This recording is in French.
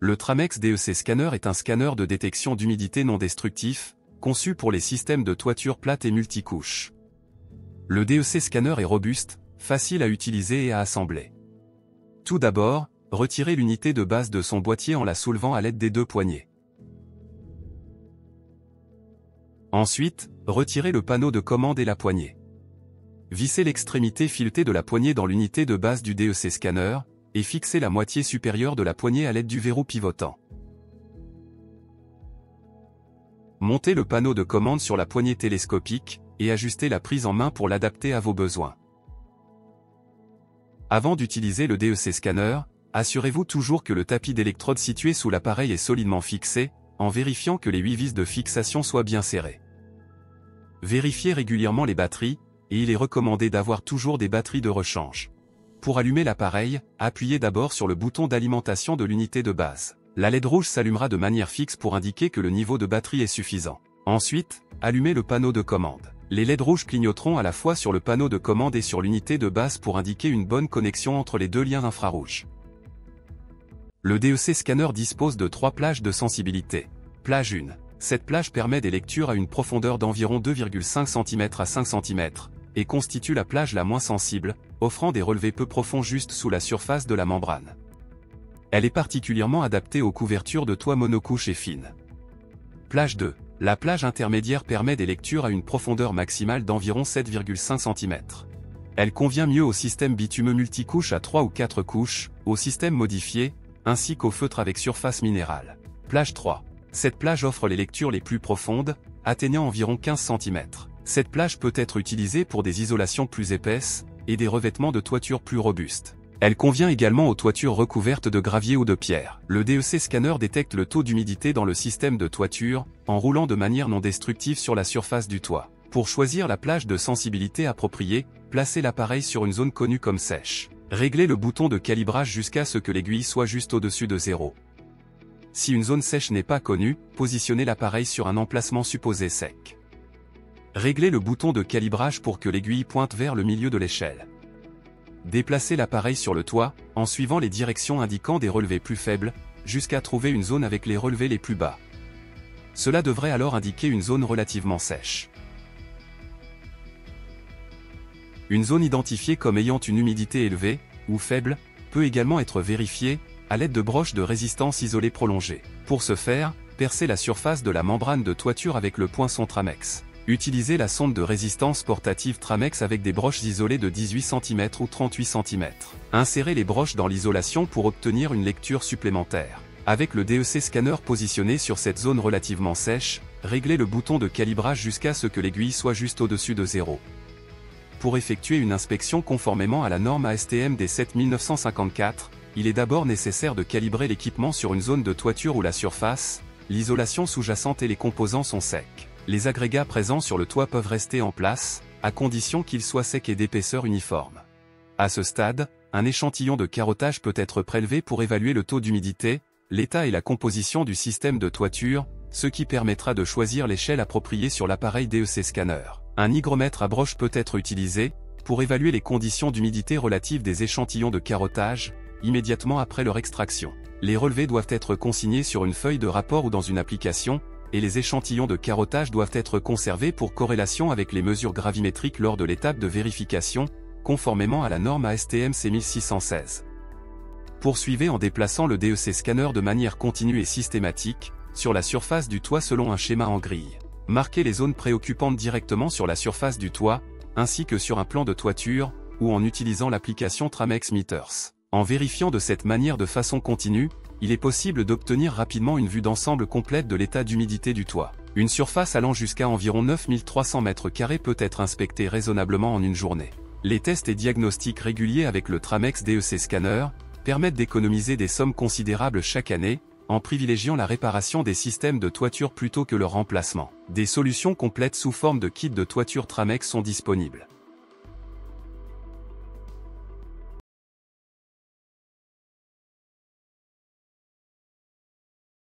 Le Tramex DEC Scanner est un scanner de détection d'humidité non destructif, conçu pour les systèmes de toiture plate et multicouches. Le DEC Scanner est robuste, facile à utiliser et à assembler. Tout d'abord, retirez l'unité de base de son boîtier en la soulevant à l'aide des deux poignées. Ensuite, retirez le panneau de commande et la poignée. Vissez l'extrémité filetée de la poignée dans l'unité de base du DEC Scanner, et fixez la moitié supérieure de la poignée à l'aide du verrou pivotant. Montez le panneau de commande sur la poignée télescopique, et ajustez la prise en main pour l'adapter à vos besoins. Avant d'utiliser le DEC Scanner, assurez-vous toujours que le tapis d'électrodes situé sous l'appareil est solidement fixé, en vérifiant que les 8 vis de fixation soient bien serrées. Vérifiez régulièrement les batteries, et il est recommandé d'avoir toujours des batteries de rechange. Pour allumer l'appareil, appuyez d'abord sur le bouton d'alimentation de l'unité de base. La LED rouge s'allumera de manière fixe pour indiquer que le niveau de batterie est suffisant. Ensuite, allumez le panneau de commande. Les LED rouges clignoteront à la fois sur le panneau de commande et sur l'unité de base pour indiquer une bonne connexion entre les deux liens infrarouges. Le DEC Scanner dispose de 3 plages de sensibilité. Plage 1. Cette plage permet des lectures à une profondeur d'environ 2,5 cm à 5 cm, et constitue la plage la moins sensible, offrant des relevés peu profonds juste sous la surface de la membrane. Elle est particulièrement adaptée aux couvertures de toit monocouche et fines. Plage 2. La plage intermédiaire permet des lectures à une profondeur maximale d'environ 7,5 cm. Elle convient mieux au système bitumeux multicouche à 3 ou 4 couches, au système modifié, ainsi qu'au feutre avec surface minérale. Plage 3. Cette plage offre les lectures les plus profondes, atteignant environ 15 cm. Cette plage peut être utilisée pour des isolations plus épaisses, et des revêtements de toiture plus robustes. Elle convient également aux toitures recouvertes de gravier ou de pierre. Le DEC Scanner détecte le taux d'humidité dans le système de toiture, en roulant de manière non destructive sur la surface du toit. Pour choisir la plage de sensibilité appropriée, placez l'appareil sur une zone connue comme sèche. Réglez le bouton de calibrage jusqu'à ce que l'aiguille soit juste au-dessus de 0. Si une zone sèche n'est pas connue, positionnez l'appareil sur un emplacement supposé sec. Réglez le bouton de calibrage pour que l'aiguille pointe vers le milieu de l'échelle. Déplacez l'appareil sur le toit, en suivant les directions indiquant des relevés plus faibles, jusqu'à trouver une zone avec les relevés les plus bas. Cela devrait alors indiquer une zone relativement sèche. Une zone identifiée comme ayant une humidité élevée, ou faible, peut également être vérifiée, à l'aide de broches de résistance isolées prolongées. Pour ce faire, percez la surface de la membrane de toiture avec le poinçon Tramex. Utilisez la sonde de résistance portative Tramex avec des broches isolées de 18 cm ou 38 cm. Insérez les broches dans l'isolation pour obtenir une lecture supplémentaire. Avec le DEC Scanner positionné sur cette zone relativement sèche, réglez le bouton de calibrage jusqu'à ce que l'aiguille soit juste au-dessus de 0. Pour effectuer une inspection conformément à la norme ASTM D7954, il est d'abord nécessaire de calibrer l'équipement sur une zone de toiture où la surface, l'isolation sous-jacente et les composants sont secs. Les agrégats présents sur le toit peuvent rester en place, à condition qu'ils soient secs et d'épaisseur uniforme. À ce stade, un échantillon de carottage peut être prélevé pour évaluer le taux d'humidité, l'état et la composition du système de toiture, ce qui permettra de choisir l'échelle appropriée sur l'appareil DEC Scanner. Un hygromètre à broche peut être utilisé, pour évaluer les conditions d'humidité relatives des échantillons de carottage, immédiatement après leur extraction. Les relevés doivent être consignés sur une feuille de rapport ou dans une application, et les échantillons de carottage doivent être conservés pour corrélation avec les mesures gravimétriques lors de l'étape de vérification, conformément à la norme ASTM C1616. Poursuivez en déplaçant le DEC Scanner de manière continue et systématique, sur la surface du toit selon un schéma en grille. Marquez les zones préoccupantes directement sur la surface du toit, ainsi que sur un plan de toiture, ou en utilisant l'application Tramex Meters. En vérifiant de cette manière de façon continue, il est possible d'obtenir rapidement une vue d'ensemble complète de l'état d'humidité du toit. Une surface allant jusqu'à environ 9300 m² peut être inspectée raisonnablement en une journée. Les tests et diagnostics réguliers avec le Tramex DEC Scanner permettent d'économiser des sommes considérables chaque année, en privilégiant la réparation des systèmes de toiture plutôt que leur remplacement. Des solutions complètes sous forme de kit de toiture Tramex sont disponibles.